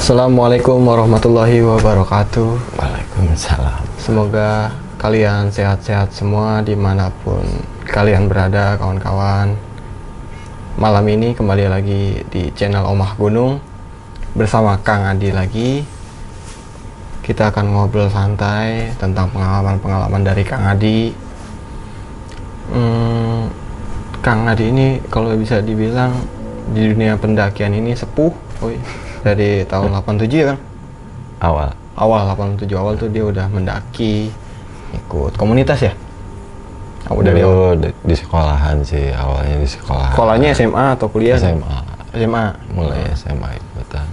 Assalamualaikum warahmatullahi wabarakatuh. Waalaikumsalam. Semoga kalian sehat-sehat semua dimanapun kalian berada, kawan-kawan. Malam ini kembali lagi di channel Omah Gunung bersama Kang Adi lagi. Kita akan ngobrol santai tentang pengalaman-pengalaman dari Kang Adi. Kang Adi ini kalau bisa dibilang di dunia pendakian ini sepuh. Dari tahun 87 ya kan? Awal 87 awal tuh dia udah mendaki, ikut komunitas ya? Dari di sekolahan sih, awalnya di sekolahan. Sekolahnya SMA atau kuliah? SMA. Mulai SMA ikutan.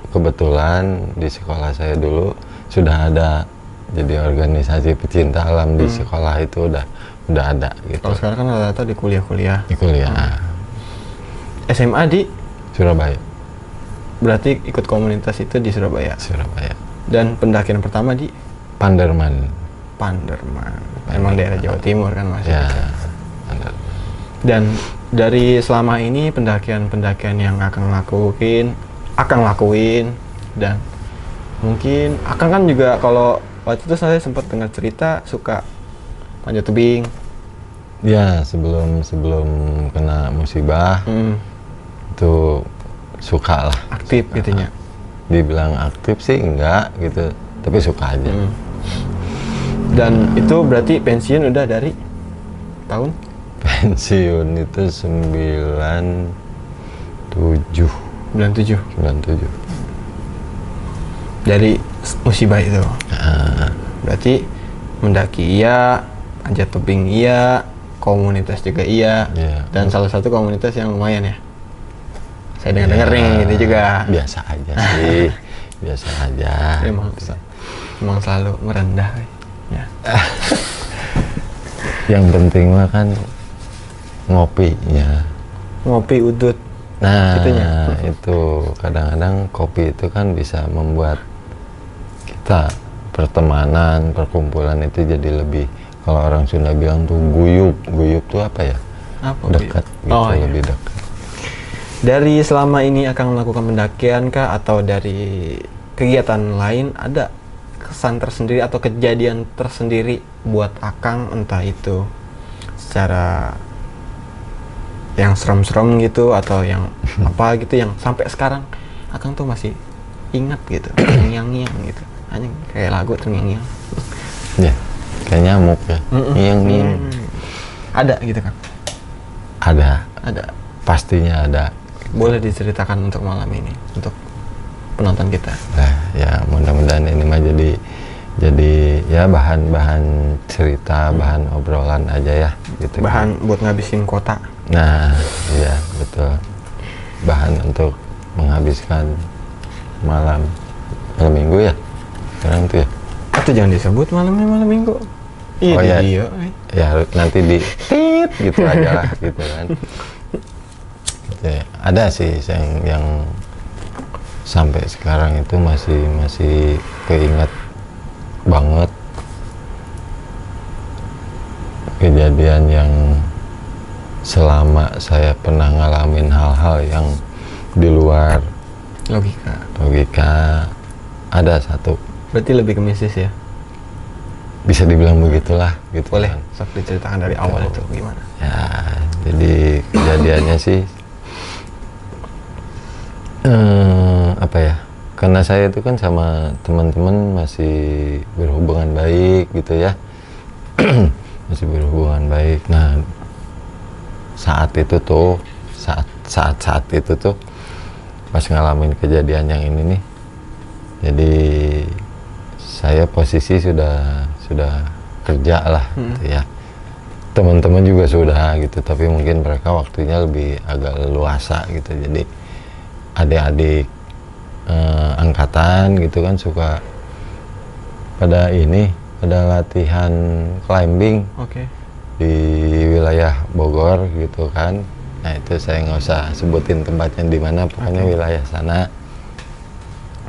Kebetulan di sekolah saya dulu sudah ada, jadi organisasi pecinta alam di sekolah itu udah ada gitu. Kalau sekarang kan rata-rata di kuliah-kuliah. Di kuliah. SMA di Surabaya. Berarti ikut komunitas itu di Surabaya. Dan pendakian pertama di Panderman. Emang daerah Jawa Timur kan Mas? Ya. Dan dari selama ini pendakian-pendakian yang akan lakuin dan mungkin akan kan juga, kalau waktu itu saya sempat dengar cerita suka panjat tebing. Ya, sebelum kena musibah itu suka lah, aktif gitu ya. Dibilang aktif sih enggak gitu, tapi suka aja. Dan itu berarti pensiun udah dari tahun? Pensiun itu 97. Dari musibah itu. Berarti mendaki iya, panjat tebing iya, komunitas juga iya. Dan salah satu komunitas yang lumayan ya, saya dengar nih gitu juga. Biasa aja sih. Biasa aja. Emang selalu merendah ya. Yang penting mah kan ngopinya. Ngopi udut. Nah, itu kadang-kadang kopi itu kan bisa membuat kita pertemanan, perkumpulan itu jadi lebih, kalau orang Sunda bilang tuh guyup tuh apa ya? Dekat gitu, lebih dekat. Dari selama ini akan melakukan pendakian kah, atau dari kegiatan lain ada kesan tersendiri atau kejadian tersendiri buat Akang, entah itu secara yang serem-serem gitu atau yang apa gitu yang sampai sekarang Akang tuh masih ingat gitu, terngiang-ngiang gitu, hanya kayak lagu terngiang-ngiang. Ya, kayak nyamuk ya. Ngiang-ngiang. Ada gitu kan? Ada. Pastinya ada. Boleh diceritakan untuk malam ini untuk penonton kita. Nah, ya mudah-mudahan ini mah jadi ya bahan cerita, bahan obrolan aja ya gitu. Bahan buat ngabisin kota. Nah, iya betul. Bahan untuk menghabiskan malam minggu ya. Sekarang tuh ya. Itu jangan disebut malam minggu. Iya. Ya nanti di tit gitu aja lah gitu kan. Ya, ada sih yang sampai sekarang itu masih keinget banget kejadian yang selama saya pernah ngalamin hal-hal yang di luar logika. Ada satu. Berarti lebih ke mistis ya? Bisa dibilang begitulah gitu. Boleh, sok diceritakan dari awal itu gimana? Ya, jadi kejadiannya sih apa ya, karena saya itu kan sama teman-teman masih berhubungan baik gitu ya. Masih berhubungan baik. Nah, saat itu tuh pas ngalamin kejadian yang ini nih, jadi saya posisi sudah kerja lah gitu ya. Teman-teman juga sudah gitu, tapi mungkin mereka waktunya lebih agak leluasa gitu. Jadi adik-adik angkatan gitu kan suka pada latihan climbing di wilayah Bogor gitu kan. Nah, itu saya nggak usah sebutin tempatnya di mana, pokoknya wilayah sana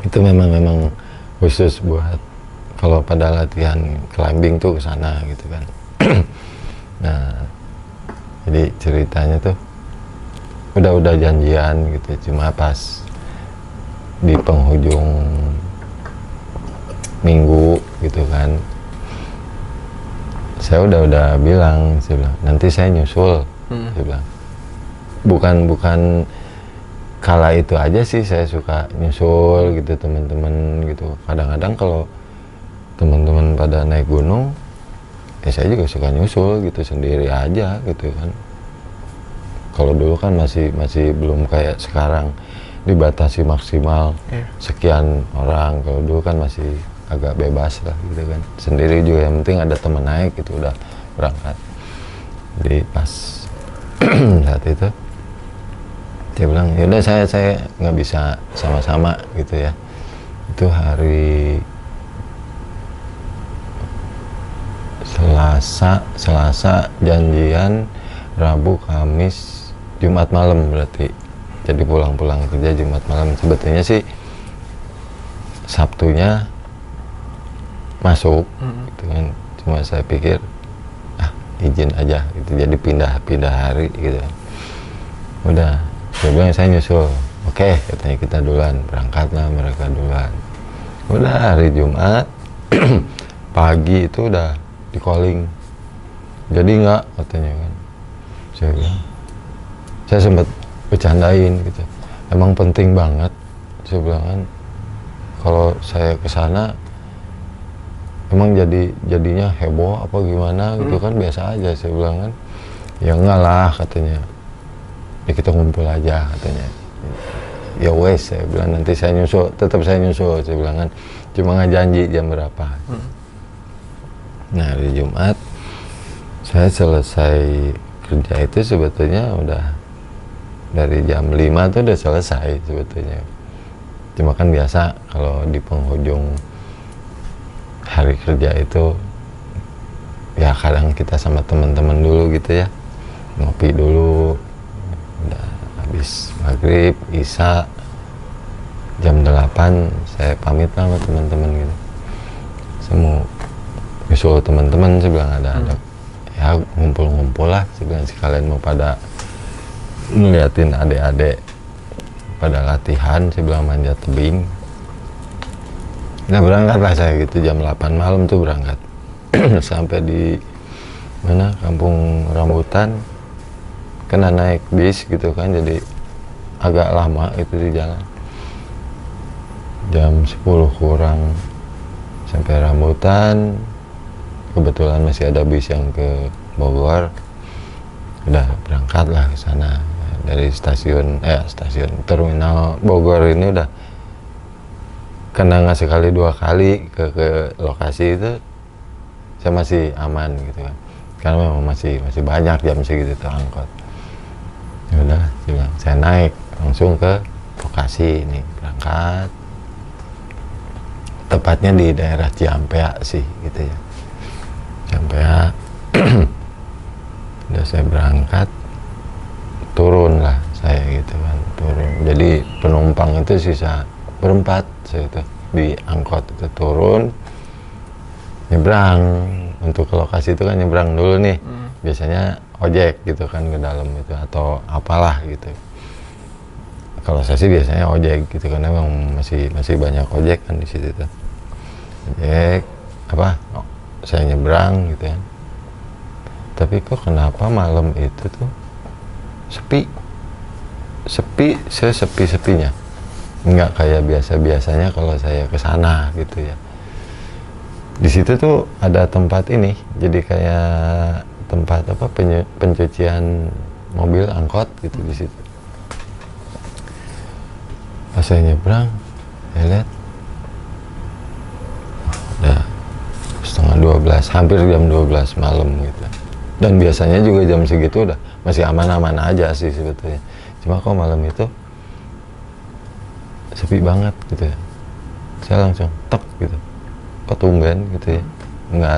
itu memang khusus buat kalau pada latihan climbing tuh ke sana gitu kan. Nah, jadi ceritanya tuh udah janjian gitu, cuma pas di penghujung minggu gitu kan, saya udah bilang, nanti saya nyusul. Saya bilang bukan kala itu aja sih saya suka nyusul gitu teman-teman gitu. Kadang-kadang kalau teman-teman pada naik gunung, ya saya juga suka nyusul gitu sendiri aja gitu kan. Kalau dulu kan masih belum kayak sekarang dibatasi maksimal sekian orang. Kalau dulu kan masih agak bebas lah gitu kan, sendiri juga yang penting ada teman naik gitu udah berangkat. Jadi pas saat itu dia bilang yaudah saya nggak bisa sama-sama gitu ya. Itu hari Selasa janjian, Rabu, Kamis, Jumat malam berarti. Jadi pulang kerja Jumat malam. Sebetulnya sih Sabtunya masuk gitu kan, cuma saya pikir izin aja gitu, jadi pindah hari gitu kan. Udah dia bilang saya nyusul, oke katanya, kita duluan, berangkatlah mereka duluan. Udah hari Jumat pagi itu udah di calling, jadi nggak katanya kan. Saya bilang, saya sempat bercandain gitu, emang penting banget saya bilang kan, kalau saya kesana emang jadinya heboh apa gimana gitu kan, biasa aja. Saya bilang kan, ya enggak lah katanya, ya kita ngumpul aja katanya. Ya wes, saya bilang nanti saya nyusul, tetap saya nyusul, saya bilang kan, cuma nggak janji jam berapa. Nah hari Jumat saya selesai kerja itu sebetulnya udah dari jam 5 tuh udah selesai sebetulnya. Cuma kan biasa kalau di penghujung hari kerja itu ya kadang kita sama teman-teman dulu gitu ya, ngopi dulu. Udah habis maghrib, isya, jam 8 saya pamit lah sama teman-teman gitu. Saya mau nyusul teman-teman, saya bilang ada ya ngumpul-ngumpul lah, saya bilang sekalian mau pada ngeliatin adik-adik pada latihan, saya bilang manjat tebing. Nah berangkat lah saya gitu jam 8 malam tuh berangkat sampai di mana, Kampung Rambutan, kena naik bis gitu kan, jadi agak lama itu di jalan. Jam 10 kurang sampai Rambutan, kebetulan masih ada bis yang ke Bogor. Udah berangkat lah ke sana dari stasiun terminal Bogor ini. Udah kena nggak sekali dua kali ke lokasi itu, saya masih aman gitu kan, karena memang masih banyak jam segitu tuh angkot. Ya udah, saya naik langsung ke lokasi ini, berangkat. Tepatnya di daerah Ciampea sih gitu ya, Ciampea. Udah saya berangkat, turun lah saya gitu kan, turun. Jadi penumpang itu sisa berempat saya itu di angkot itu, turun nyebrang untuk ke lokasi itu kan, nyebrang dulu nih. Biasanya ojek gitu kan ke dalam itu atau apalah gitu. Kalau saya sih biasanya ojek gitu, karena memang masih banyak ojek kan di situ tuh. Ojek saya nyebrang gitu kan. Tapi kok kenapa malam itu tuh sepi, sepi-sepinya. Nggak kayak biasanya kalau saya ke sana gitu ya. Di situ tuh ada tempat ini, jadi kayak tempat pencucian mobil angkot gitu di situ. Pas saya nyebrang, saya lihat udah setengah 12, hampir jam 12 malam gitu. Dan biasanya juga jam segitu udah masih aman-aman aja sih sebetulnya. Cuma kok malam itu sepi banget gitu ya. Saya langsung tek gitu, kok tumben gitu ya, nggak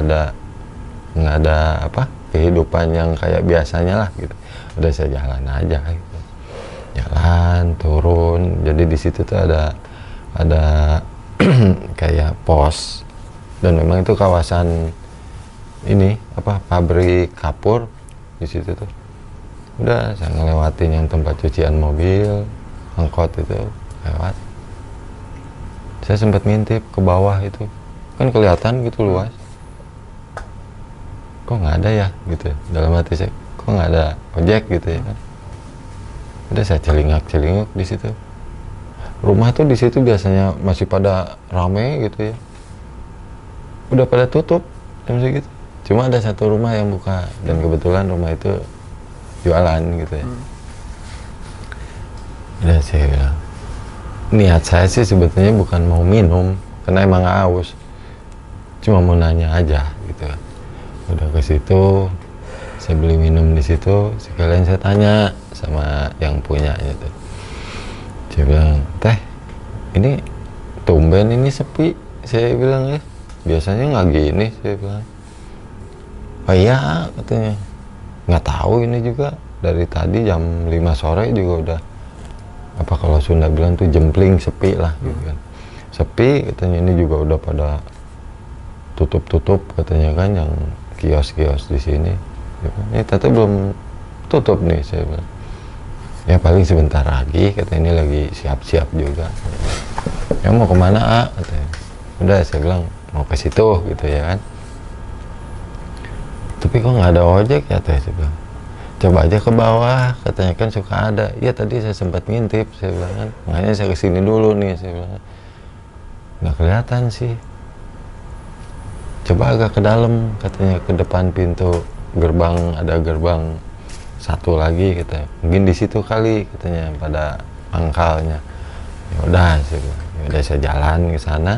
ada kehidupan yang kayak biasanya lah gitu. Udah saya jalan aja gitu, jalan turun. Jadi di situ tuh ada kayak pos, dan memang itu kawasan ini pabrik kapur di situ tuh. Udah saya ngelewatin yang tempat cucian mobil angkot itu, lewat Saya sempat ngintip ke bawah itu, kan kelihatan gitu luas. Kok nggak ada ya gitu, dalam hati saya, kok nggak ada ojek gitu ya kan. Udah saya celingak di situ. Rumah tuh di situ biasanya masih pada rame gitu ya. Udah pada tutup jam segitu. Cuma ada satu rumah yang buka, dan kebetulan rumah itu jualan gitu ya. Udah saya bilang, niat saya sih sebetulnya bukan mau minum, karena emang haus. Cuma mau nanya aja gitu. Udah ke situ, saya beli minum di situ, sekalian saya tanya sama yang punya gitu. Saya bilang, teh, ini tumben ini sepi. Saya bilang ya, biasanya nggak gini. Saya bilang, oh iya katanya, nggak tahu ini juga dari tadi jam 5 sore juga udah, apa kalau Sunda bilang tuh jempling, sepi lah gitu kan. Sepi katanya, ini juga udah pada tutup katanya kan, yang kios-kios di sini. Ini tata belum tutup nih. Saya bilang, ya paling sebentar lagi katanya, ini lagi siap-siap juga. Ya mau kemana katanya. Udah saya bilang mau ke situ gitu ya kan. Tapi kok nggak ada ojek ya teh, saya bilang. Coba aja ke bawah katanya, kan suka ada. Ya tadi saya sempat ngintip, saya bilang kan, makanya saya kesini dulu nih. Saya bilang nggak kelihatan sih. Coba agak ke dalam katanya, ke depan pintu gerbang, ada gerbang satu lagi katanya, mungkin di situ kali katanya pada pangkalnya. Ya udah saya bilang, ya udah saya jalan ke sana,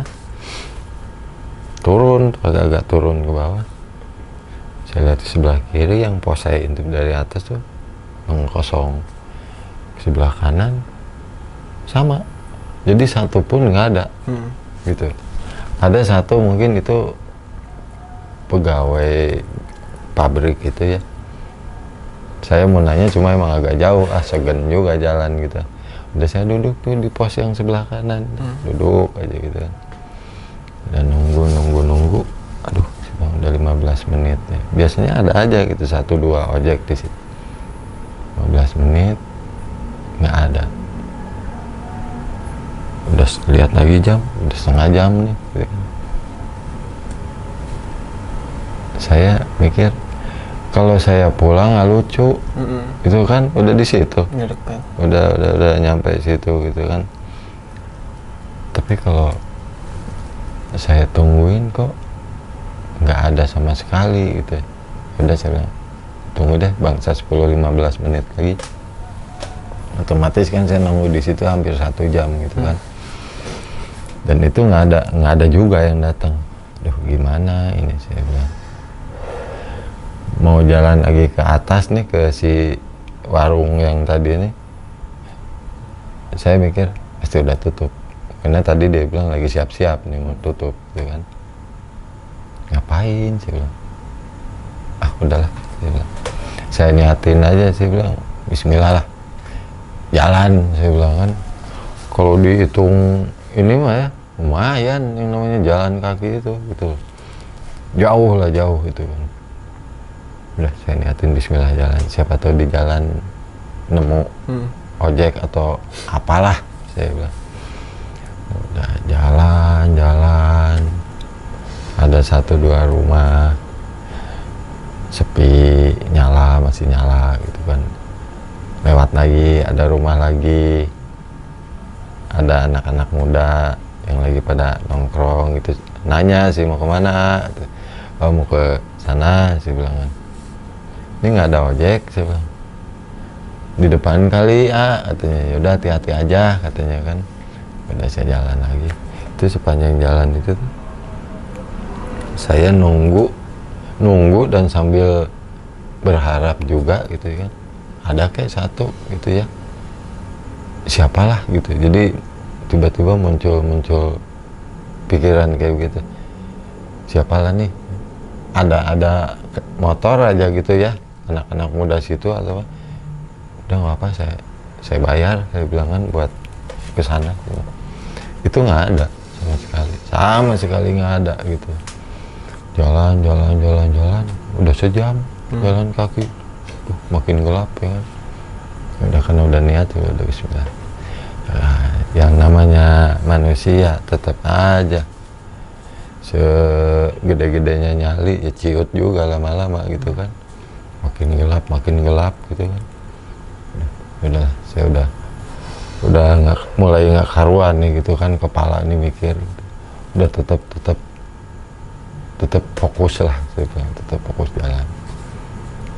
turun agak-agak turun ke bawah. Saya lihat di sebelah kiri yang pos saya intip dari atas tuh kosong. Sebelah kanan sama, jadi satu pun nggak ada. Gitu. Ada satu mungkin itu pegawai pabrik itu ya. Saya mau nanya cuma emang agak jauh, segen juga jalan gitu. Udah saya duduk tuh di pos yang sebelah kanan, duduk aja gitu. Dan nunggu. Aduh, udah 15 menit ya. Biasanya ada aja gitu 1-2 ojek di situ. 15 menit nggak ada. Udah lihat lagi jam, udah setengah jam nih. Saya mikir, kalau saya pulang nggak lucu. Itu kan udah di situ, udah nyampe situ gitu kan. Tapi kalau saya tungguin kok nggak ada sama sekali gitu. Udah saya bilang, tunggu deh bangsa 10-15 menit lagi. Otomatis kan saya nunggu di situ hampir 1 jam gitu kan. Dan itu nggak ada juga yang datang. Duh, gimana ini, saya bilang. Mau jalan lagi ke atas nih, ke si warung yang tadi nih, saya mikir pasti udah tutup, karena tadi dia bilang lagi siap-siap nih mau tutup gitu kan. Ngapain, saya bilang, udahlah, saya bilang. Saya niatin aja, saya bilang bismillah lah, jalan, saya bilang kan. Kalau dihitung ini mah ya lumayan yang namanya jalan kaki itu gitu, jauh itu kan. Udah saya niatin bismillah jalan, siapa tahu di jalan nemu ojek atau apalah, saya bilang. Udah jalan, ada 1-2 rumah sepi, masih nyala gitu kan. Lewat lagi ada rumah lagi, ada anak-anak muda yang lagi pada nongkrong gitu, nanya sih mau kemana. Oh, mau ke sana, saya bilang kan. Ini nggak ada ojek, saya bilang. Di depan kali katanya. Yaudah hati-hati aja katanya kan. Udah saya jalan lagi. Itu sepanjang jalan itu tuh, saya nunggu dan sambil berharap juga gitu kan. Ada kayak satu gitu ya, siapalah gitu. Jadi tiba-tiba muncul pikiran kayak gitu, siapalah nih, ada motor aja gitu ya, anak-anak muda situ atau apa. Udah nggak apa, saya bayar, saya bilang kan buat kesana. Itu nggak ada sama sekali nggak ada gitu. Jalan udah sejam jalan kaki. Makin gelap ya kan. Udah, karena udah niat ya udah bismillah. yang namanya manusia tetap aja segede-gedenya nyali ya ciut juga lama-lama gitu kan, makin gelap gitu kan. Udah saya udah nggak, mulai nggak karuan nih gitu kan, kepala nih mikir gitu. Udah tetap fokus lah, saya bilang tetap fokus jalan.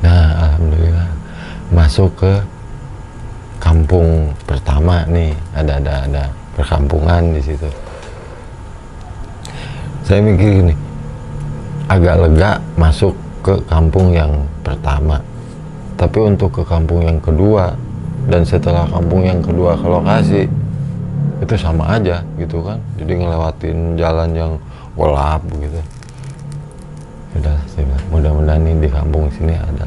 Nah alhamdulillah masuk ke kampung pertama nih, ada perkampungan di situ. Saya mikir gini, agak lega masuk ke kampung yang pertama, tapi untuk ke kampung yang kedua dan setelah kampung yang kedua ke lokasi itu sama aja gitu kan, jadi ngelewatin jalan yang gelap gitu. Udah saya bilang mudah-mudahan nih di kampung sini ada,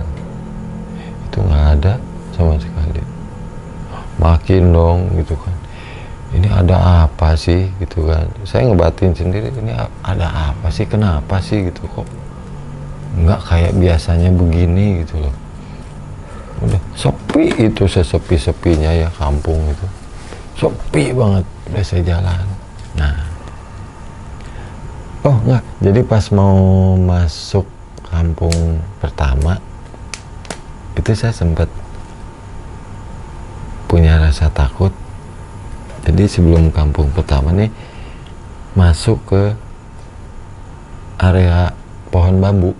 itu nggak ada sama sekali. Makin dong gitu kan, ini ada apa sih gitu kan, saya ngebatin sendiri, ini ada apa sih, kenapa sih gitu, kok nggak kayak biasanya begini gitu loh. Udah sepi, itu sesepi-sepinya ya kampung itu, sepi banget. Udah saya jalan, nah oh enggak, jadi pas mau masuk kampung pertama itu saya sempat punya rasa takut. Jadi sebelum kampung pertama nih masuk ke area pohon bambu,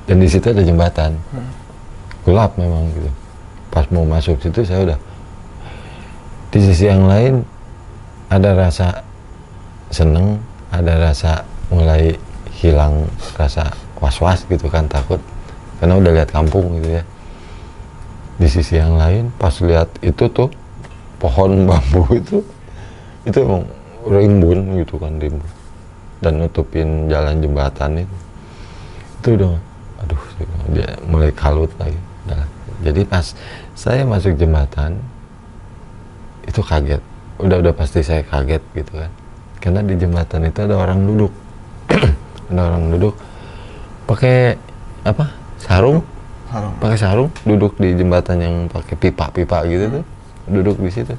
dan di situ ada jembatan, gelap memang gitu. Pas mau masuk situ saya udah, di sisi yang lain ada rasa seneng, ada rasa mulai hilang rasa was-was gitu kan, takut karena udah lihat kampung gitu ya. Di sisi yang lain pas lihat itu tuh pohon bambu itu emang rimbun gitu kan, rimbun dan nutupin jalan jembatan itu udah, aduh dia mulai kalut lagi. Nah, jadi pas saya masuk jembatan itu kaget, udah pasti saya kaget gitu kan, karena di jembatan itu ada orang duduk ada orang duduk pakai apa, sarung, pakai sarung, duduk di jembatan yang pakai pipa gitu tuh, duduk di situ.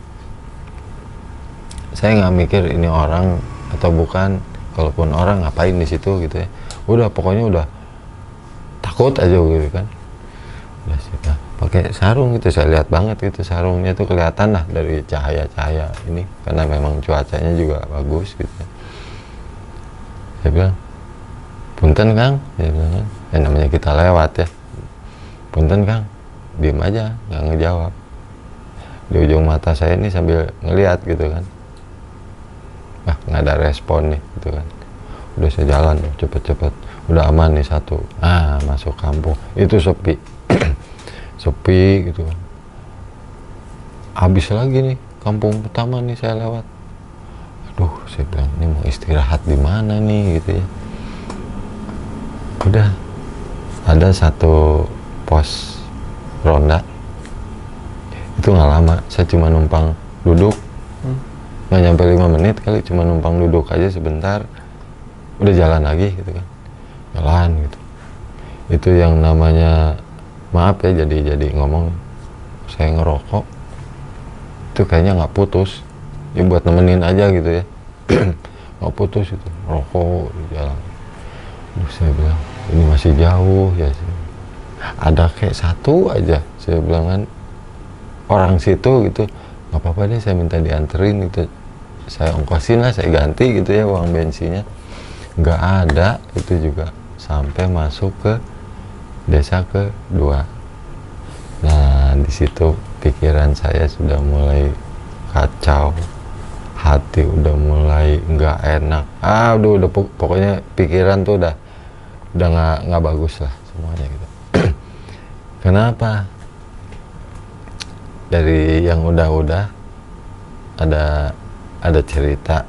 Saya nggak mikir ini orang atau bukan, kalaupun orang ngapain di situ gitu ya. Udah pokoknya udah takut aja gitu kan. Udah sih, pakai sarung gitu, saya lihat banget gitu sarungnya tuh kelihatan lah dari cahaya ini, karena memang cuacanya juga bagus gitu. Saya bilang, punten Kang, dia bilang kan, ya namanya kita lewat ya. Punten Kang, diem aja, nggak ngejawab. Di ujung mata saya ini sambil ngeliat gitu kan, nggak ada respon nih gitu kan. Udah saya jalan cepet-cepet, udah aman nih satu, masuk kampung itu sepi sepi gitu kan. Habis lagi nih kampung pertama nih saya lewat, aduh saya bilang ini mau istirahat di mana nih gitu ya. Udah ada satu pos ronda, itu nggak lama, saya cuma numpang duduk, nggak nyampe 5 menit kali, cuma numpang duduk aja sebentar, udah jalan lagi gitu kan, jalan gitu. Itu yang namanya, maaf ya jadi ngomong, saya ngerokok itu kayaknya nggak putus ya, buat nemenin aja gitu ya. Nggak putus itu rokok di jalan. Saya bilang ini masih jauh ya, ada kayak satu aja, saya bilang kan orang situ gitu, nggak apa-apa deh saya minta dianterin gitu, saya ongkosin lah, saya ganti gitu ya uang bensinnya. Nggak ada itu juga sampai masuk ke desa kedua. Nah di situ pikiran saya sudah mulai kacau, hati udah mulai nggak enak, udah pokoknya pikiran tuh udah nggak bagus lah semuanya gitu. Kenapa? Dari yang udah ada cerita,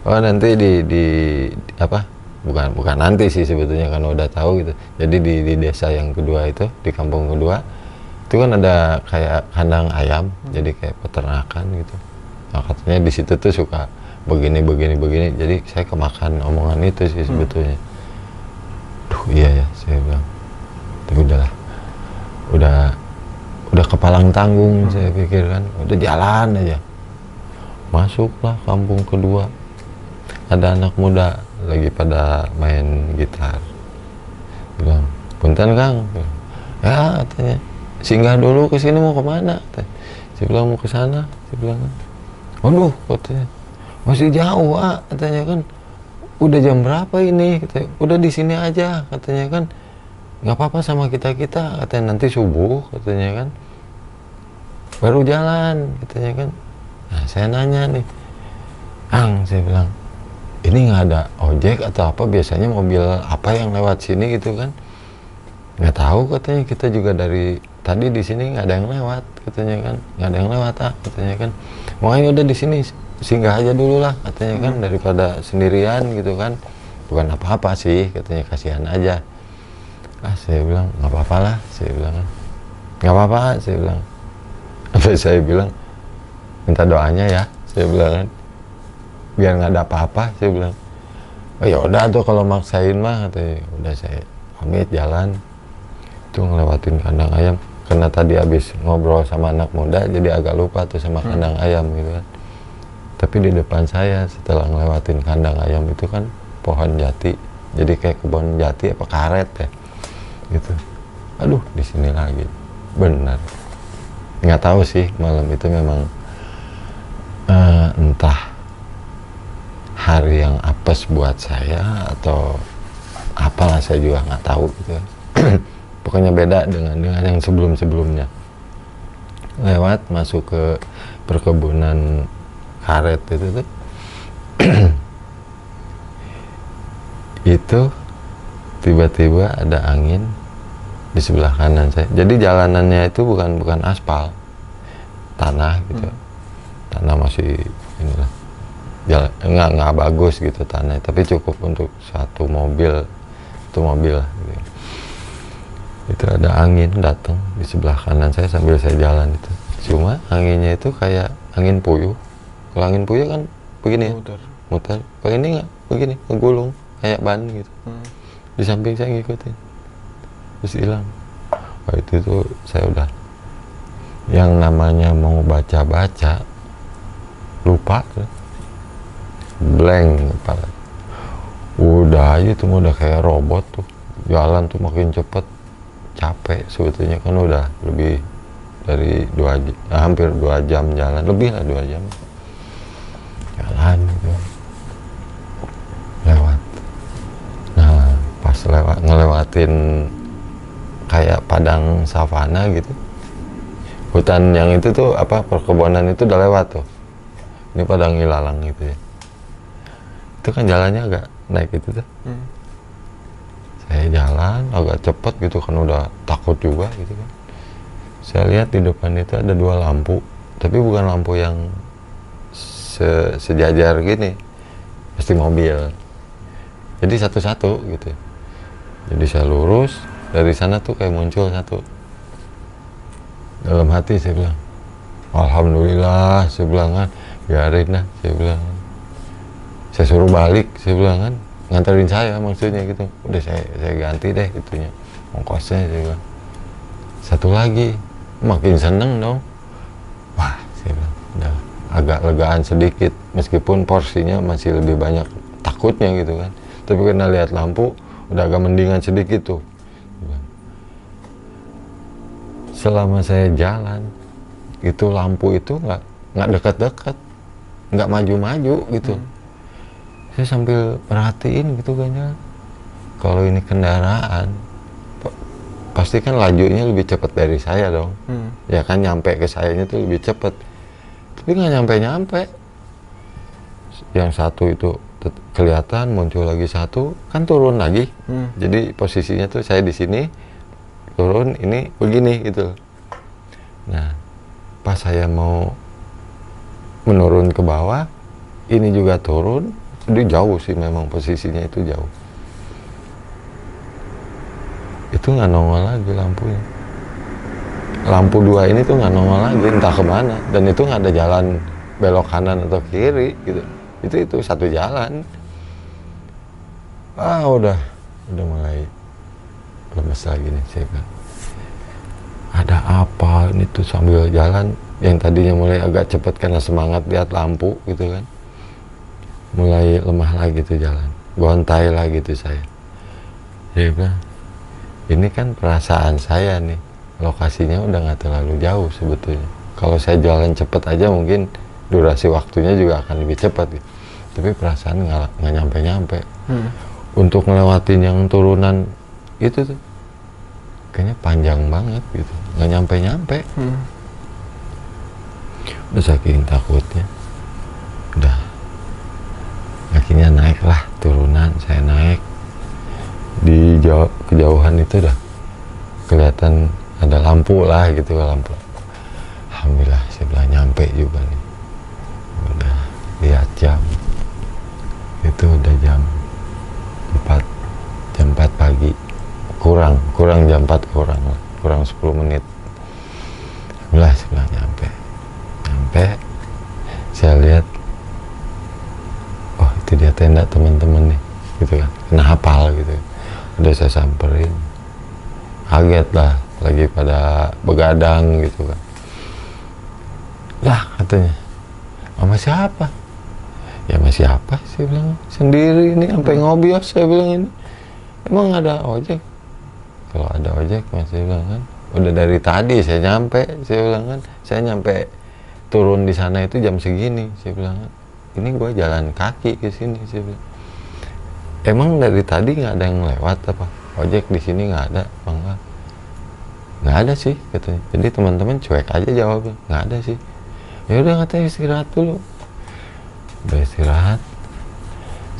oh nanti di apa, bukan nanti sih sebetulnya, karena udah tahu gitu. Jadi di desa yang kedua itu, di kampung kedua itu kan ada kayak kandang ayam, jadi kayak peternakan gitu. Nah, katanya di situ tuh suka begini. Jadi saya kemakan omongan itu sih sebetulnya. Duh iya ya, saya bilang. Tapi udahlah, udah kepalang tanggung, saya pikir kan, udah jalan aja. Masuklah kampung kedua, ada anak muda lagi pada main gitar. Bilang, punten Kang. Ya katanya, singgah dulu ke sini, mau kemana? Saya bilang mau ke sana. Saya bilang, waduh katanya, masih jauh katanya kan. Udah jam berapa ini? Katanya, udah di sini aja katanya kan. Nggak apa-apa sama kita katanya, nanti subuh katanya kan. Baru jalan katanya kan. Nah saya nanya nih, Kang, saya bilang, ini nggak ada ojek atau apa, biasanya mobil apa yang lewat sini gitu kan? Nggak tahu katanya, kita juga dari tadi di sini nggak ada yang lewat katanya kan, nggak ada yang lewat katanya kan. Makanya udah di sini singgah aja dulu lah katanya kan, daripada sendirian gitu kan. Bukan apa-apa sih katanya, kasihan aja. Saya bilang nggak apa-apa lah, saya bilang nggak apa-apa, saya bilang. Sampai saya bilang minta doanya ya, saya bilang kan, biar nggak ada apa-apa, saya bilang. Oh ya udah tuh kalau maksain mah katanya. Udah saya pamit jalan, itu ngelewatin kandang ayam, karena tadi habis ngobrol sama anak muda jadi agak lupa tuh sama kandang ayam gitu kan. Tapi di depan saya setelah ngelewatin kandang ayam itu kan pohon jati, jadi kayak kebun jati apa karet ya gitu. Aduh, di sini lagi benar. Nggak tahu sih malam itu memang entah hari yang apes buat saya atau apalah, saya juga nggak tahu gitu. Pokoknya beda dengan yang sebelum-sebelumnya. Lewat masuk ke perkebunan karet itu tuh itu tiba-tiba ada angin di sebelah kanan saya. Jadi jalanannya itu bukan aspal, tanah gitu. Tanah masih inilah, nggak bagus gitu tanah, tapi cukup untuk satu mobil lah gitu. Itu ada angin datang di sebelah kanan saya sambil saya jalan itu. Cuma anginnya itu kayak angin puyuh. Kalau angin puyuh kan begini, muter. Kalau ini nggak begini, ngegulung kayak ban gitu. Di samping saya ngikutin, terus hilang. Wah, itu tuh saya udah, yang namanya mau baca lupa, blank kepala. Udah aja tuh udah kayak robot tuh, jalan tuh makin cepet, capek sebetulnya kan, udah lebih dari hampir 2 jam jalan, lebih lah 2 jam jalan gitu. Lewat, nah pas ngelewatin kayak padang savana gitu, hutan yang itu tuh apa, perkebunan itu udah lewat tuh, ini padang ilalang gitu ya. Itu kan jalannya agak naik gitu tuh. Saya jalan agak cepet gitu kan, udah takut juga gitu kan. Saya lihat di depan itu ada 2 lampu, tapi bukan lampu yang sejajar gini, pasti mobil. Jadi satu-satu gitu. Jadi saya lurus, dari sana tuh kayak muncul satu. Dalam hati saya bilang, alhamdulillah, saya bilang kan, biarin lah, saya bilang. Saya suruh balik, saya bilang kan, nganterin saya maksudnya gitu. Udah saya ganti deh itunya, ongkosnya, saya bilang. Satu lagi, makin seneng dong. Wah, saya bilang, udah agak legaan sedikit, meskipun porsinya masih lebih banyak takutnya gitu kan. Tapi karena lihat lampu, udah agak mendingan sedikit tuh. Selama saya jalan, itu lampu itu nggak dekat-dekat, nggak maju-maju gitu. Saya sambil perhatiin gitu kan ya, kalau ini kendaraan pasti kan lajunya lebih cepat dari saya dong. Ya kan, nyampe ke sayanya tuh lebih cepat, tapi nggak nyampe. Yang satu itu kelihatan, muncul lagi satu, kan turun lagi. Jadi posisinya tuh saya di sini, turun, ini begini gitu. Nah, pas saya mau menurun ke bawah, ini juga turun. Dia jauh sih, memang posisinya itu jauh. Itu nggak nongol lagi lampunya. Lampu 2 ini tuh nggak nongol lagi, entah kemana. Dan itu nggak ada jalan belok kanan atau kiri gitu. Itu satu jalan. Udah mulai lemes lagi nih saya bilang. Ada apa ini tuh, sambil jalan yang tadinya mulai agak cepat karena semangat lihat lampu gitu kan, mulai lemah lagi tuh jalan, gontai lagi tuh saya. Dia bilang, ini kan perasaan saya nih, lokasinya udah nggak terlalu jauh sebetulnya. Kalau saya jalan cepet aja mungkin durasi waktunya juga akan lebih cepat gitu. Tapi perasaan nggak nyampe-nyampe. Untuk ngelewatin yang turunan itu tuh kayaknya panjang banget gitu, nggak nyampe-nyampe. Udah saking takutnya, udah akhirnya naik lah turunan. Saya naik di kejauhan itu udah kelihatan ada lampu lah gitu, lampu. Alhamdulillah saya bilang nyampe juga nih. Udah lihat jam, itu udah jam 4 pagi, kurang jam 4 kurang 10 menit. Alhamdulillah saya bilang nyampe. Saya lihat, oh itu dia tenda teman-teman nih gitu kan, kena hafal gitu. Udah saya samperin, kaget lah, lagi pada begadang gitu kan. Lah katanya, sama siapa? Ya sama siapa? Saya bilang, sendiri ini sampai ngobios. Saya bilang, ini emang ada ojek? Kalau ada ojek masih bilang kan, udah dari tadi saya nyampe. Saya bilang kan, saya nyampe turun di sana itu jam segini. Saya bilang kan, ini gue jalan kaki ke sini. Saya bilang, emang dari tadi nggak ada yang lewat apa? Ojek di sini nggak ada, bang? Nggak ada sih katanya. Jadi teman-teman cuek aja jawabnya, nggak ada sih. Ya udah katanya istirahat dulu. Udah istirahat.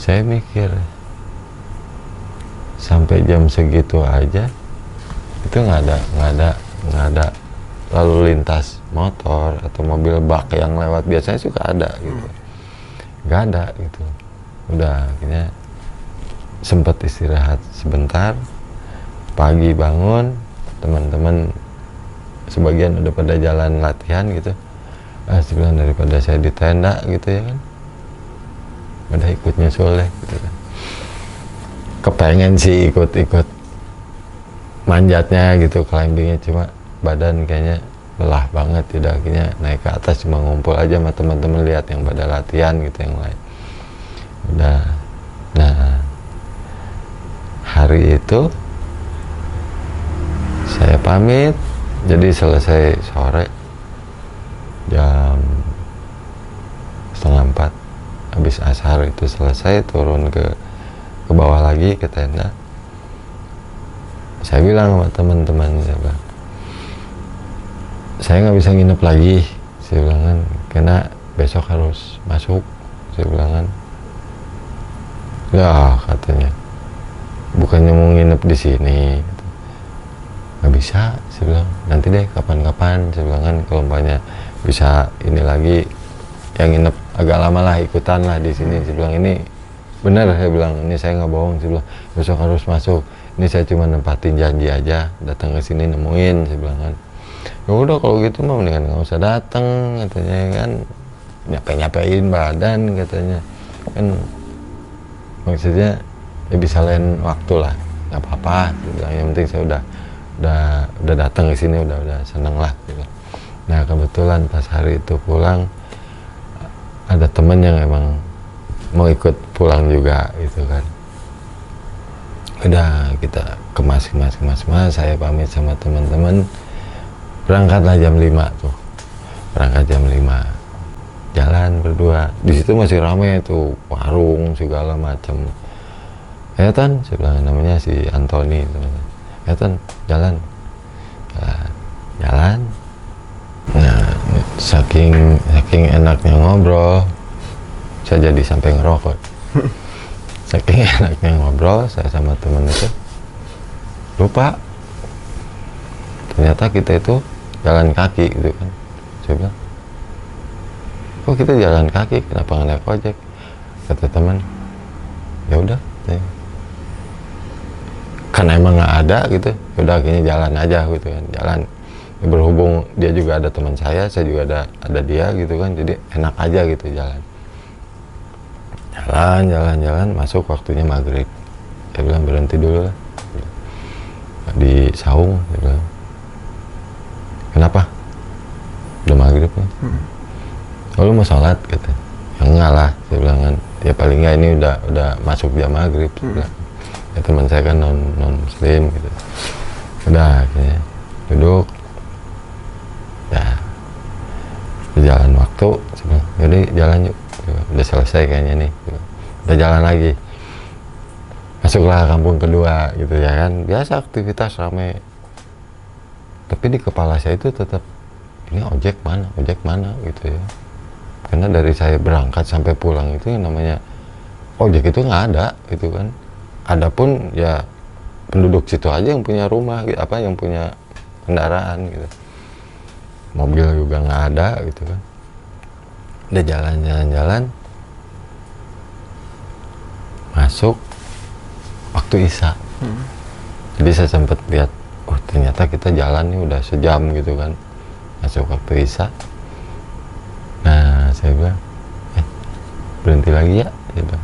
Saya mikir, sampai jam segitu aja itu nggak ada lalu lintas motor atau mobil bak yang lewat. Biasanya suka ada gitu, nggak ada gitu. Udah akhirnya sempat istirahat sebentar. Pagi bangun, teman-teman sebagian udah pada jalan latihan gitu. Saya bilang, daripada saya di tenda gitu ya kan, udah ikut nyusul deh gitu kan. Kepengen sih ikut manjatnya gitu, climbingnya, cuma badan kayaknya lelah banget. Udah akhirnya naik ke atas, cuma ngumpul aja sama teman-teman, lihat yang pada latihan gitu yang lain. Udah. Nah, hari itu saya pamit, jadi selesai sore jam 3:30 habis ashar itu selesai, turun ke bawah lagi ke tenda. Saya bilang sama teman-teman, saya nggak bisa nginep lagi. Saya bilang kan, karena besok harus masuk. Saya bilang kan, ya katanya, bukannya mau nginep di sini. Nggak bisa, saya bilang, nanti deh kapan-kapan. Saya bilang kan, kalau umpamanya bisa ini lagi, yang nginep agak lama lah, ikutan lah di sini. Saya bilang, ini benar, saya bilang, ini saya nggak bohong. Saya bilang, besok harus masuk. Ini saya cuma nempatin janji aja, datang ke sini nemuin. Saya bilang kan, ya udah kalau gitu mah mendingan nggak usah datang katanya kan, nyapain badan katanya kan, maksudnya ya bisa lain waktu lah, nggak apa-apa. Saya bilang, yang penting saya udah datang ke sini, udah seneng lah gitu. Nah kebetulan pas hari itu pulang, ada temen yang emang mau ikut pulang juga gitu kan. Udah kita kemas, saya pamit sama teman-teman, berangkatlah jam 5 tuh. Berangkat jam 5, jalan berdua. Di situ masih ramai tuh, warung segala macam. Ya Tan, saya bilang, namanya si Anthony teman-teman. Ya Tan, jalan. Nah, saking enaknya ngobrol, saya jadi sampai ngerokok. Saking enaknya ngobrol, saya sama temen itu lupa ternyata kita itu jalan kaki gitu kan. Saya bilang, kok kita jalan kaki, kenapa nggak naik ojek? Kata teman, ya udah, karena emang nggak ada gitu, udah akhirnya jalan aja gitu kan. Jalan, berhubung dia juga ada teman saya juga ada dia gitu kan, jadi enak aja gitu jalan. Jalan, masuk waktunya maghrib. Dia bilang, berhenti dulu lah di saung. Dia bilang, kenapa? Udah maghrib. Oh, lu mau sholat gitu? Ya enggak lah, saya bilang kan. Ya paling enggak ini udah masuk jam maghrib. Ya teman saya kan non muslim gitu. Udah akhirnya duduk. Ya berjalan waktu, saya bilang, yaudah jalan yuk. Udah selesai kayaknya nih. Udah jalan lagi. Masuklah kampung kedua gitu ya kan. Biasa aktivitas ramai. Tapi di kepala saya itu tetap, ini ojek mana gitu ya. Karena dari saya berangkat sampai pulang itu yang namanya ojek itu nggak ada gitu kan. Adapun ya penduduk situ aja yang punya rumah, apa yang punya kendaraan gitu. Mobil juga nggak ada gitu kan. Udah jalan, masuk waktu Isya. Jadi saya sempat lihat, oh ternyata kita jalan nih udah sejam gitu kan. Masuk waktu Isya. Nah saya bilang, berhenti lagi ya gitu.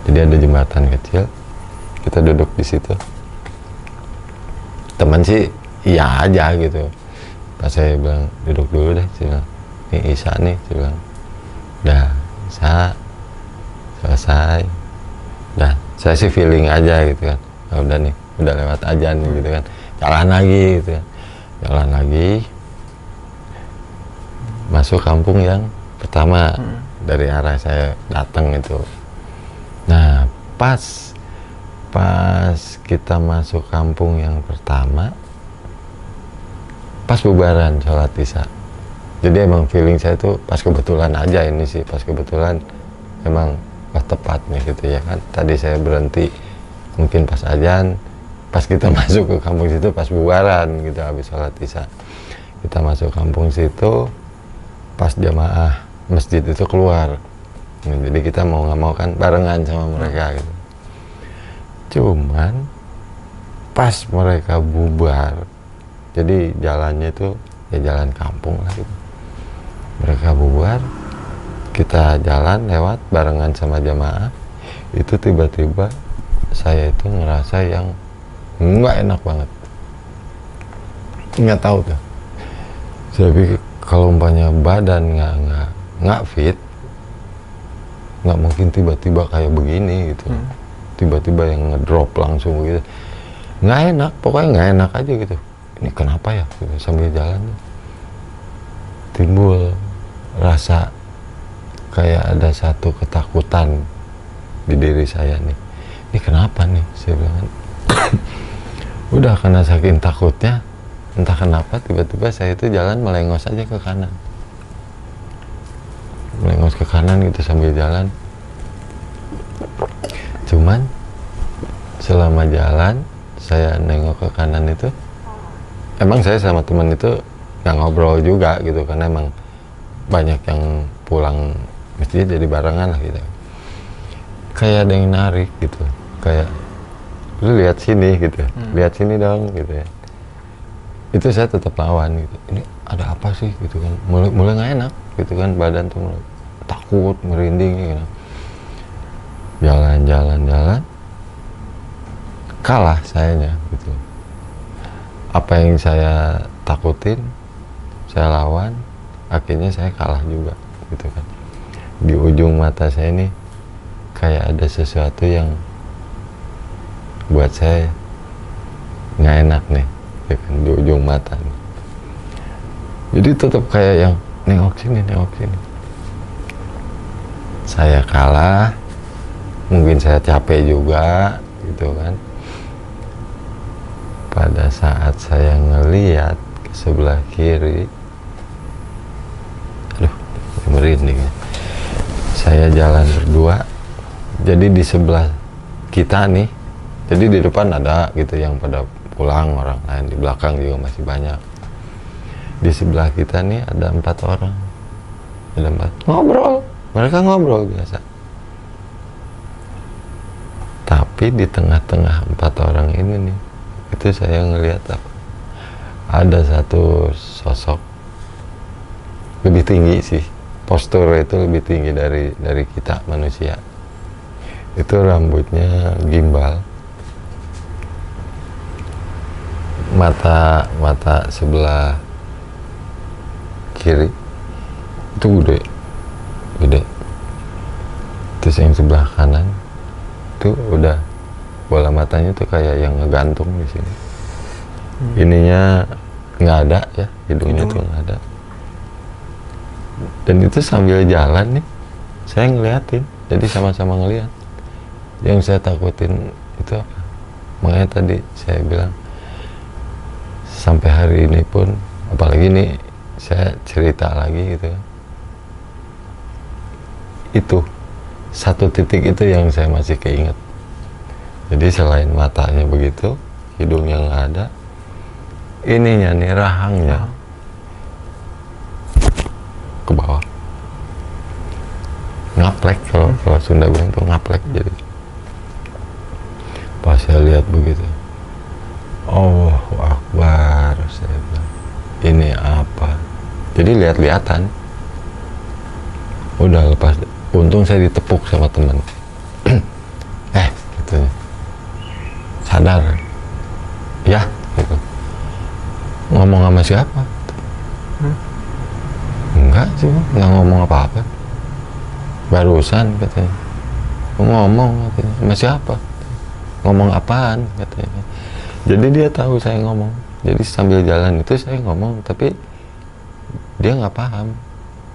Jadi ada jembatan kecil, kita duduk di situ. Teman sih iya aja gitu. Pas saya bilang duduk dulu deh, saya bilang ini Isya nih, saya bilang udah Isya selesai. Udah saya sih feeling aja gitu kan. Nah, udah nih, udah lewat ajan gitu kan. Jalan lagi gitu kan. Jalan lagi. Masuk kampung yang pertama dari arah saya datang itu. Nah, pas kita masuk kampung yang pertama, pas bubaran sholat Isya. Jadi emang feeling saya tuh pas kebetulan aja ini sih, pas kebetulan emang pas tepat nih gitu ya kan. Tadi saya berhenti mungkin pas azan, pas kita masuk ke kampung situ pas bubaran gitu habis sholat Isya. Kita masuk kampung situ, pas jamaah masjid itu keluar. Nah, jadi kita mau nggak mau kan barengan sama mereka gitu. Cuman pas mereka bubar, jadi jalannya itu ya jalan kampung lah gitu. Mereka bubar, kita jalan lewat barengan sama jamaah. Itu tiba-tiba saya itu ngerasa yang nggak enak banget. Nggak tahu tuh. Saya pikir kalau umpamanya badan nggak fit, nggak mungkin tiba-tiba kayak begini gitu. Tiba-tiba yang ngedrop langsung gitu. Nggak enak, pokoknya nggak enak aja gitu. Ini kenapa ya? Gitu, sambil jalan timbul rasa kayak ada satu ketakutan di diri saya nih. Ini kenapa nih? Saya bilang udah karena saking takutnya, entah kenapa tiba-tiba saya itu jalan melengos aja ke kanan. Melengos ke kanan gitu sambil jalan. Cuman selama jalan saya nengok ke kanan itu, emang saya sama teman itu nggak ngobrol juga gitu, karena emang banyak yang pulang masjid jadi barengan lah gitu. Kayak ada yang narik gitu, kayak lu lihat sini gitu, lihat sini dong gitu ya. Itu saya tetap lawan gitu. Ini ada apa sih gitu kan? Mulai nggak enak gitu kan, badan tuh mulai takut, merinding gitu. Jalan, kalah sayanya gitu. Apa yang saya takutin, saya lawan, akhirnya saya kalah juga gitu kan. Di ujung mata saya ini kayak ada sesuatu yang buat saya nggak enak nih ya kan, di ujung mata nih. Jadi tetap kayak yang nengok sini. Saya kalah, mungkin saya capek juga gitu kan. Pada saat saya ngeliat ke sebelah kiri, aduh merinding ya. Saya jalan berdua, jadi di sebelah kita nih, jadi di depan ada gitu yang pada pulang orang lain, di belakang juga masih banyak. Di sebelah kita nih ada 4 orang, ada 4 ngobrol, mereka ngobrol biasa. Tapi di tengah-tengah 4 orang ini nih, itu saya ngelihat ada satu sosok lebih tinggi sih, postur itu lebih tinggi dari kita manusia. Itu rambutnya gimbal, mata sebelah kiri itu gede. Terus yang sebelah kanan tuh udah bola matanya tuh kayak yang ngegantung di sini. Ininya nggak ada ya, hidungnya tuh nggak ada. Dan itu sambil jalan nih, saya ngeliatin, jadi sama-sama ngeliat. Yang saya takutin itu apa? Makanya tadi saya bilang sampai hari ini pun, apalagi nih saya cerita lagi gitu, itu satu titik itu yang saya masih keinget. Jadi selain matanya begitu, hidungnya nggak ada, ininya nih rahangnya ke bawah, ngaplek, kalau Sunda bilang tuh ngaplek. Jadi pas saya lihat begitu, Allahu Akbar, saya bilang ini apa? Jadi lihat-lihatan, udah lepas. Untung saya ditepuk sama teman. Gitu, sadar ya gitu. Ngomong sama siapa? Enggak sih, nggak ngomong apa-apa. Barusan katanya ngomong, katanya sama siapa, ngomong apaan katanya. Jadi dia tahu saya ngomong, jadi sambil jalan itu saya ngomong, tapi dia nggak paham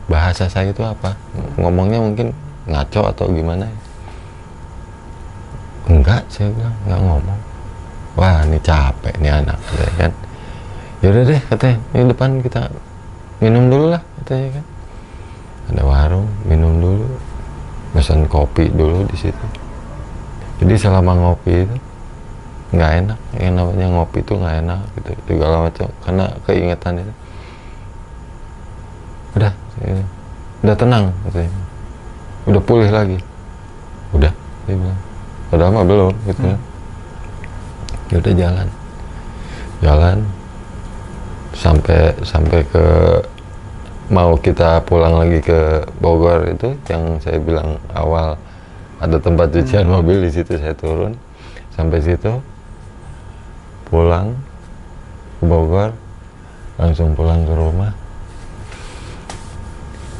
bahasa saya itu apa. Ngomongnya mungkin ngaco atau gimana. Enggak, saya bilang nggak ngomong. Wah, ini capek nih anak, katanya kan. Yaudah deh, katanya, ini depan kita minum dulu lah, katanya kan. Ada warung, minum dulu, pesan kopi dulu di situ. Jadi selama ngopi itu nggak enak, yang namanya ngopi itu nggak enak gitu, segala macam, karena keingetan itu. Udah tenang, katanya. Udah pulih lagi. Udah, dia bilang. Padahal mah belum, gitu kan. Ya udah jalan sampai ke mau kita pulang lagi ke Bogor itu, yang saya bilang awal ada tempat cucian mobil, di situ saya turun. Sampai situ pulang ke Bogor, langsung pulang ke rumah.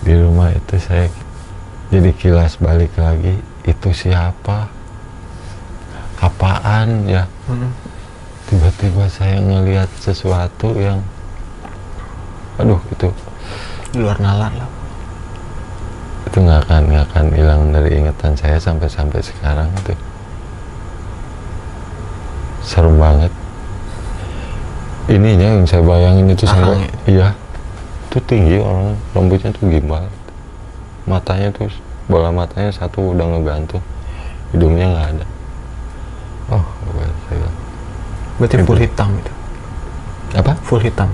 Di rumah itu saya jadi kilas balik lagi, itu siapa, apaan ya. Tiba-tiba saya ngelihat sesuatu yang aduh, itu di luar nalar lah. Itu nggak akan hilang dari ingatan saya sampai sekarang. Itu serem banget. Ininya yang saya bayangin itu sampai iya, itu tinggi orangnya, rambutnya tuh gimbal, matanya tuh bola matanya satu udah ngegantung, hidungnya nggak ada. Oh, saya berarti full hitam itu. Apa? Full hitam.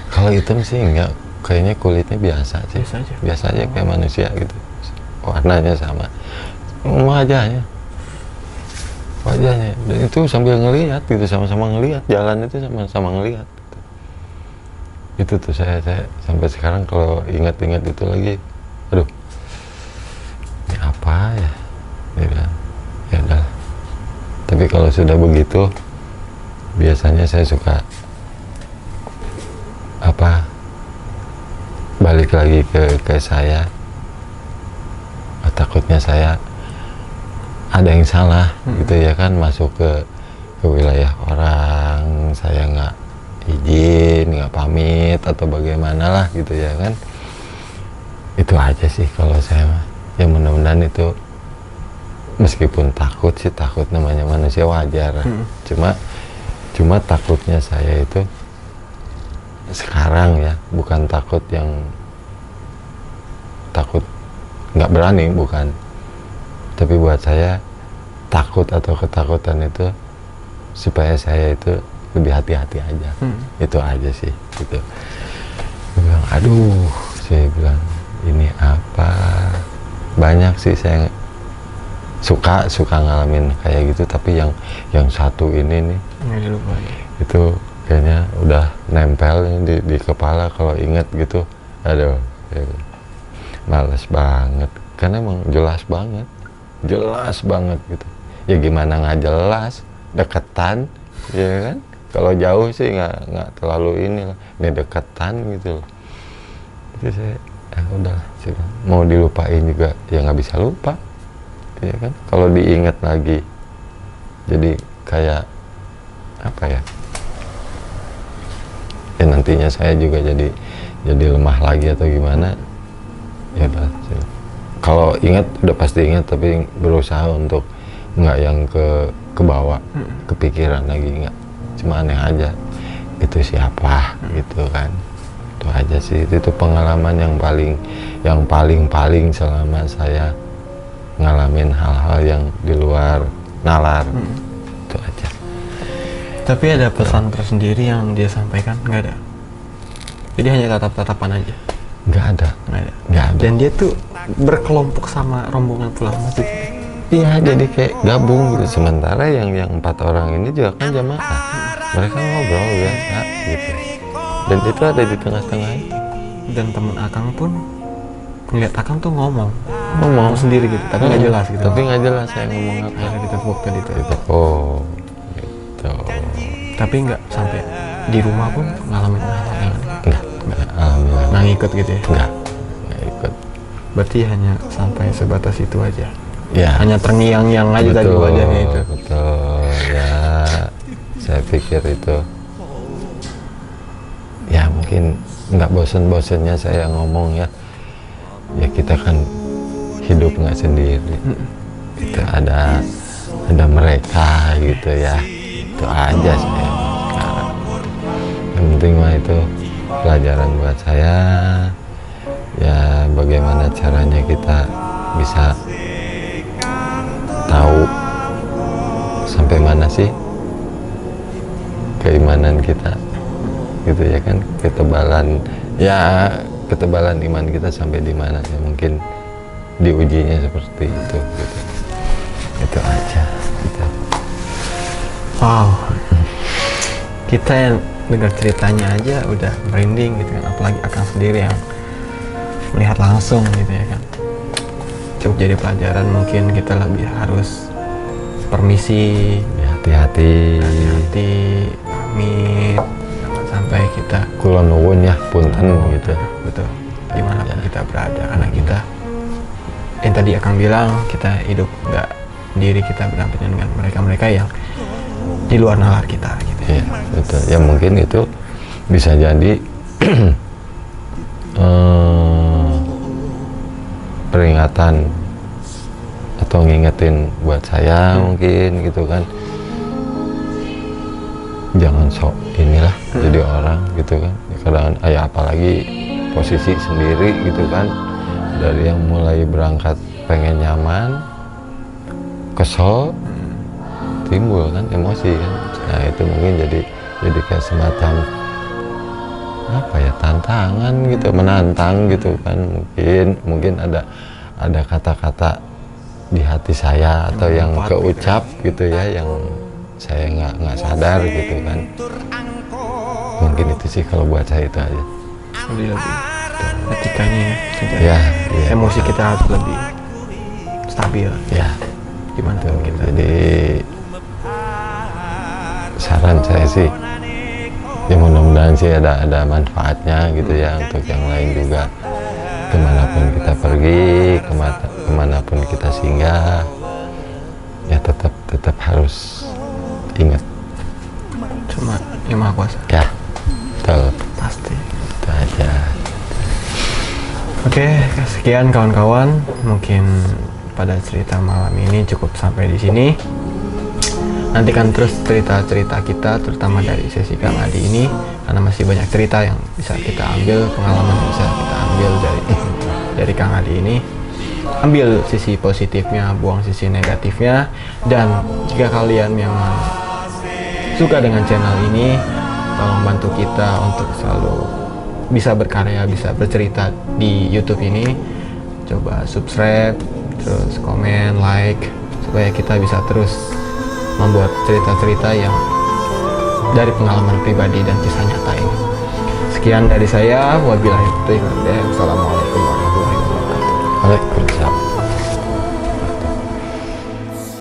Kalau hitam sih enggak, kayaknya kulitnya biasa sih. Biasa aja kayak manusia gitu. Warnanya sama. Wajahnya. Dan itu sambil ngelihat gitu, sama-sama ngelihat, jalan itu sama-sama ngelihat. Gitu. Itu tuh saya sampai sekarang kalau ingat-ingat itu lagi, aduh, ini apa ya? Ya udah. Tapi kalau sudah begitu, biasanya saya suka balik lagi ke saya. Takutnya saya ada yang salah gitu ya kan, masuk ke wilayah orang, saya nggak izin, nggak pamit atau bagaimana lah gitu ya kan. Itu aja sih kalau saya mah. Ya mudah-mudahan itu, meskipun takut sih, takut namanya manusia, wajar. Cuma takutnya saya itu sekarang ya, bukan takut yang takut nggak berani, bukan. Tapi buat saya takut atau ketakutan itu supaya saya itu lebih hati-hati aja. Itu aja sih gitu. Saya bilang, aduh, saya bilang ini apa, banyak sih saya suka ngalamin kayak gitu, tapi yang satu ini nih itu kayaknya udah nempel di kepala. Kalau inget gitu, aduh, males banget, karena emang jelas banget gitu. Ya gimana nggak jelas, deketan ya kan. Kalau jauh sih nggak terlalu ini lah, ini deketan gitu loh. Itu saya udah mau dilupain juga ya nggak bisa lupa, ya kan. Kalau diingat lagi jadi kayak apa ya, ya nantinya saya juga jadi lemah lagi atau gimana. Ya udah, kalau ingat udah pasti ingat, tapi berusaha untuk nggak yang ke bawah kepikiran lagi, nggak, cuma aneh aja itu siapa gitu kan. Itu aja sih, itu pengalaman yang paling selama saya ngalamin hal-hal yang di luar nalar. Itu aja. Tapi ada pesan tersendiri yang dia sampaikan? Nggak ada. Jadi hanya tatap-tatapan aja. Nggak ada. Dan dia tuh berkelompok sama rombongan pulang masjid. Iya, jadi kayak gabung gitu. Sementara yang 4 orang ini juga kan jamaah. Mereka ngobrol biasa gitu. Dan itu ada di tengah-tengah itu. Dan temen Akang pun ngeliat Akang tuh ngomong sendiri gitu, tapi nggak jelas gitu. Tapi nggak jelas saya ngomong apa. Ada ditepuk tadi tuh. Oh, gitu. Tapi nggak sampai di rumah pun ngalamin hal yang Enggak. Alhamdulillah. Nah ngikut gitu ya? Enggak ikut. Berarti hanya sampai sebatas itu aja? Ya. Hanya terngiang-ngiang aja tadi wajahnya itu? Betul, ya saya pikir itu ya mungkin nggak bosen-bosennya saya ngomong ya kita kan hidup nggak sendiri. Itu ada mereka gitu ya, itu aja saya sekarang. Yang penting mah itu pelajaran buat saya ya, bagaimana caranya kita bisa tahu sampai mana sih keimanan kita gitu ya kan, ketebalan iman kita sampai di mana ya, mungkin diujinya seperti itu gitu. Itu aja gitu. Wow, kita yang dengar ceritanya aja udah merinding gitu kan, apalagi Akang sendiri yang melihat langsung gitu ya kan. Cukup jadi pelajaran, mungkin kita lebih harus permisi, hati-hati, pamit, jangan sampai kita kula nuwun ya, punten gitu. Betul, dimanapun kita berada, karena kita yang tadi Akang bilang, kita hidup nggak sendiri, kita berdampingan dengan mereka-mereka yang di luar nalar kita gitu. Iya, betul. Ya mungkin itu bisa jadi peringatan atau ngingetin buat saya mungkin gitu kan. Jangan sok inilah jadi orang gitu kan. Kadang apalagi posisi sendiri gitu kan. Dari yang mulai berangkat pengen nyaman, kesel, timbul kan emosi kan. Nah itu mungkin jadi kayak semacam apa ya, tantangan gitu, menantang gitu kan. Mungkin ada kata-kata di hati saya atau yang keucap gitu ya, yang saya nggak sadar gitu kan. Mungkin itu sih kalau buat saya itu aja. Lebih etikanya ya, emosi kita harus lebih stabil ya, gimana tuh kita. Jadi saran saya sih ya, mudah-mudahan sih ada manfaatnya gitu ya untuk yang lain juga. Kemanapun kita pergi, kemanapun kita singgah, ya tetap harus ingat cuma Yang Maha Kuasa. Ya, betul. Pasti. Itu aja. Oke, sekian kawan-kawan. Mungkin pada cerita malam ini cukup sampai di sini. Nantikan terus cerita-cerita kita, terutama dari sesi Kang Adi ini, karena masih banyak cerita yang bisa kita ambil, pengalaman yang bisa kita ambil dari Kang Adi ini. Ambil sisi positifnya, buang sisi negatifnya. Dan jika kalian memang suka dengan channel ini, tolong bantu kita untuk selalu bisa berkarya, bisa bercerita di YouTube ini. Coba subscribe, terus komen, like, supaya kita bisa terus membuat cerita-cerita yang dari pengalaman pribadi dan kisah nyata ini. Sekian dari saya, wabillahi taufiq wal hidayah. Wassalamualaikum warahmatullahi wabarakatuh. Waalaikumsalam.